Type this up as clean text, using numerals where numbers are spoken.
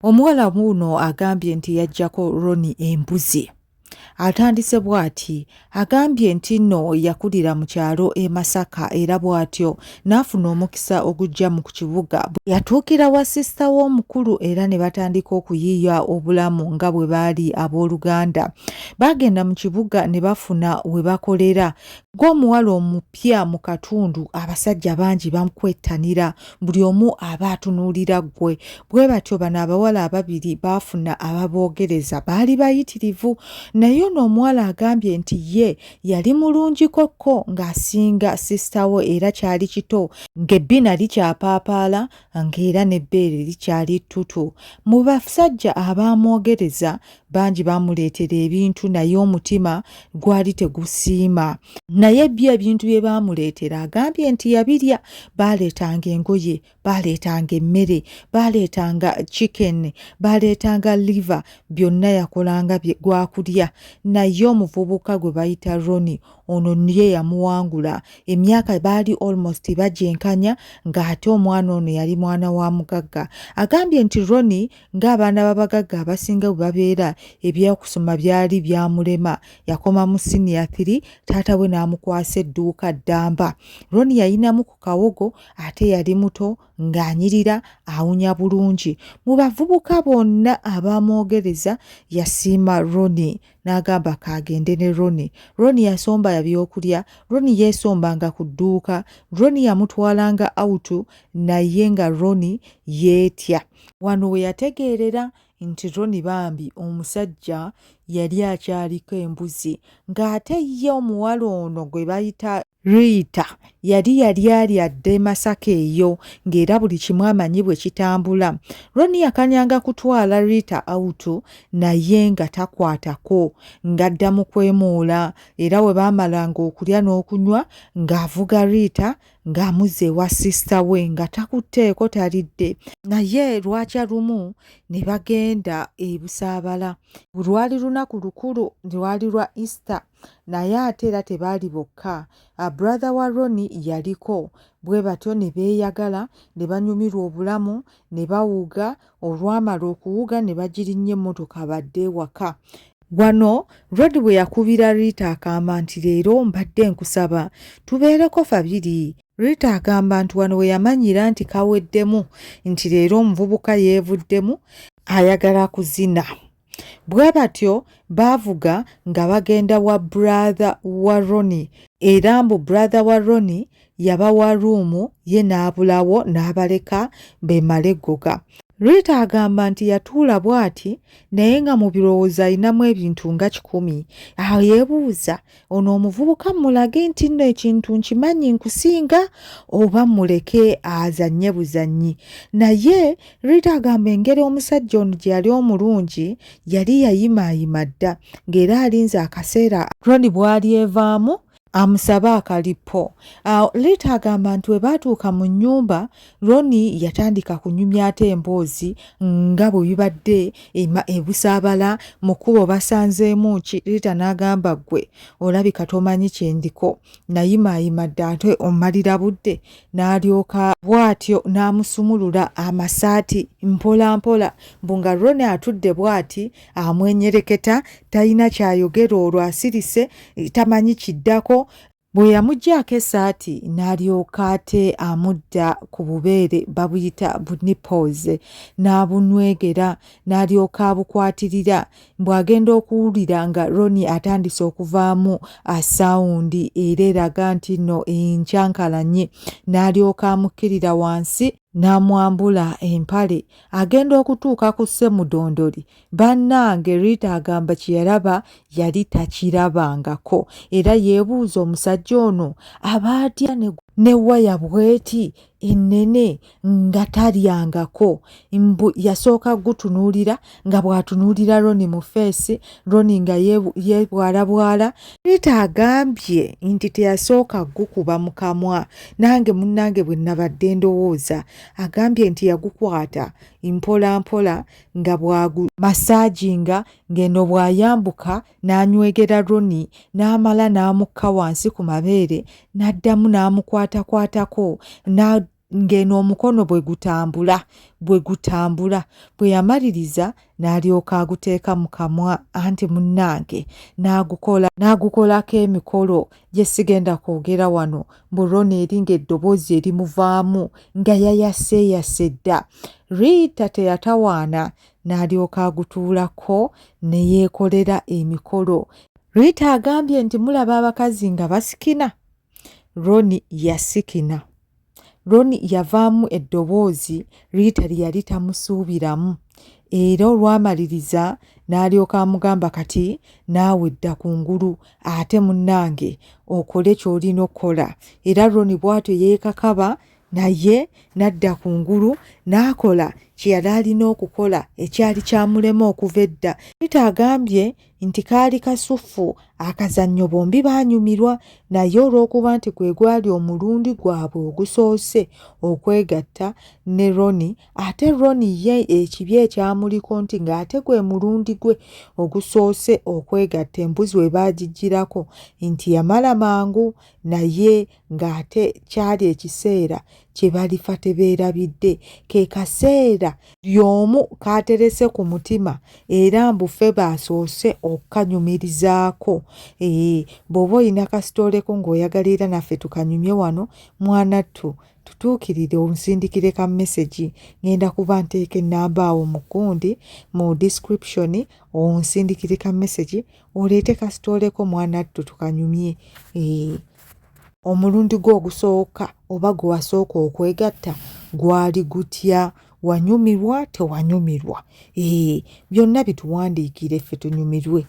Omuwala muno agambye nti yajjako Ronnie embuzi. Atandise bw'ati, agambye nti nno yakulira mu kyalo e Masaka era bw'atyo n'afuna omukisa ogujja mu kibuga. Yatuukira wa sisita w'omukulu era ne batandika okuyiiya obulamu nga bwe baali abooluganda. Baagenda mu kibuga ne bafuna we bakolera. Ng'omuwala omupya mu katundu, abasajja bangi bamukwettanira, buli omu aba atunuulira ggwe. Bwe batyo bano abawala ababiri baafuna ababoogereza, baali bayitirivu. Naye ono omuwala agambye nti ye yali mulungi kokko ng'asinga sisita we era kyali kito, ng'ebbina likyapaapaala ng'era n'ebbeere likyali ttutu. Mu basajja abamwogereza bangi bamuleetera ebintu naye omutima gwali tegusiima. Naye byo ebintu bye baamuleetera agambye nti yabirya. Baaleetanga engoye, baaleetanga emmere, baaleetanga chicken, baaleetanga liver, byonna yakolanga gwakulya. Naye omuvubuka gwe bayita Ronnie, ono ye yamuwangula. Emyaka baali almost bagyenkanya ng'ate omwana ono yali mwana wa mugagga. Agambye nti Ronnie ng'abaana b'abagagga abasinga bwe babeera, ebyokusoma byali byamulema. Yakoma mu senior 3, taata we n'amukwasa edduuka ddamba. Ronnie yayinamu ku kawogo ate yali muto ng'anyirira awunya bulungi. Mu bavubuka bonna abamwogereza yasiima Ronnie n'agamba kaagende ne Ronnie. Ronnie yasomba ebyokulya, Ronnie yeesombanga ku dduuka, Ronnie yamutwalanga awutu naye nga Ronnie yeetya. Wano we yategeerera nti Ronnie bambi omusajja yali akyaliko embuzi, ng'ate ye omuwala ono gwe bayita Rita yali alyadde Masaka eyo ng'era buli kimu amanyi bwe kitambula. Ronnie yakanyanga kutwala Rita awutu naye nga takwatako, ng'addamu kwemuula, era we baamalanga okulya n'okunywa ng'avuga Rita ng'amuzza ewa sisita we nga takutteeko talidde. Naye lwakya lumu ne bagenda e Busaabala. Lwali lunaku lukulu, lwali lwa Easter, naye ate era tebaali bokka. Brother wa Ronnie yaliko. Bwe batyo ne beeyagala, ne banyumirwa obulamu, ne bawuga. Olwamala okuwuga ne bagirinnya emmotoka badde ewaka. Wano Ronnie bwe yakubira Rita agamba nti leero mbadde nkusaba tubeereko fabiri. Rita agamba nti wano we yamanyira nti kaweddemu, nti leero omuvubuka yeevuddemu ayagala kuzina. Bwe batyo baavuga nga bagenda wa brother wa Ronnie, era mbu brother wa Ronnie yabawa ruumu, ye n'abulawo n'abaleka beemale eggoga. Rita agamba nti yatuula bw'ati naye nga mu birowoozo alinamu ebintu nga 100. Aho yeebuuza, ono omuvubuka mulage nti nno ekintu nkimanyi nkusinga oba muleke azannye buzannyi. Naye Rita agamba engeri omusajja ono gye yali omulungi yali yayimaayima dda, ng'era alinze akaseera Ronnie bw'ali evaamu amusabe akalipo. Rita agamba nti we baatuuka mu nnyumba, Ronnie yatandika kunyumya ate emboozi nga bwe bibadde e Busaabala, mu kkubo basanzeemu ki. Rita n'agamba ggwe olabika tomanyi kye ndiko, nayimaayima dda ate ommalira budde. N'alyoka bw'atyo n'amusumulula amasaati mpola mpola, mbu nga Ronnie atudde bw'ati amwenyereketa, talina kyayogera olwo asirise, tamanyi kiddako. Bwe yamuggyako essaati n'alyoka ate amudda ku bubeere, babuyita bunipoze, n'abunywegera, n'alyoka abukwatirira. Bw'agenda okuwulira nga Ronnie atandise okuvaamu asawundi era eraga nti nno enkyankalanye, n'alyoka amukkirira wansi n'amwambula empale. Agenda okutuuka ku ssemudondoli, bannange Rita agamba kye yalaba yali takirabangako, era yeebuuza omusajja ono aba atya ne waya bweti ennene nga talyangako. Yasooka gutunuulira, nga bw'atunuulira Ronnie mu feesi, Ronnie nga yeebwalabwala. Rita agambye nti teyasooka gukuba mu kamwa. Nange munnange bwe nabadde ndowooza, agambye nti yagukwata mpola mpola nga bwagumasaaginga, ng'eno bw'ayambuka n'anywegera Ronnie, n'amala n'amukka wansi ku mabeere, n'addamu n'amukwatakwatako, ng'eno omukono bwe gutambula bwe yamaliriza n'alyoka aguteeka mu kamwa, anti munnange n'agukolako emikolo gye sigenda kwogera wano. Ronnie eringa eddoboozi erimuvaamu nga yayaseeyase dda. Rita teyatawaana, n'alyoka agutuulako ne yeekolera emikolo. Rita agambye nti mulaba abakazi nga basikina. Ronnie yasikina. Ronnie yavaamu eddoboozi Rita lyali tamusuubiramu, era olwamaliriza n'alyoka amugamba kati naawe dda kungulu ate munnange okole ky'olina okukola. Era Ronnie bw'atyo yeekakaba naye n'adda kungulu n'akola kye yali alina okukola ekyali kyamulema okuva edda. Rita agambye nti kaali kasuffu akazannyo, bombi baanyumirwa, naye olw'okuba nti gwe gwali omulundi gwabwe ogusoose okwegatta ne Ronnie, ate Ronnie ye ekibi ekyamuliko nti ng'ate gwe mulundi gwe ogusoose okwegatta, embuzi we baagijjirako nti yamala mangu, naye ng'ate kyali ekiseera kye balifa tebeerabidde. Ke kaseera y'omu kaaterese ku mutima era mbufe baasoose okukanyumirizaako. Bw'oba olina kasitooleko ng'oyagalira naffe tukanyumye wano, mwanattu tutuukirire onsindikire ka message. Ngenda kuba nteeka ennamba awo mu gundi mu description, onsindikire ka message oleete kasitooleko mwanattu tukanyumye. Omulundi gwo ogusooka oba gwe wasooka okwegatta gwali gutya? Wanyumirwa tewanyumirwa? Byonna bituwandiikire ffe tunyumirwe.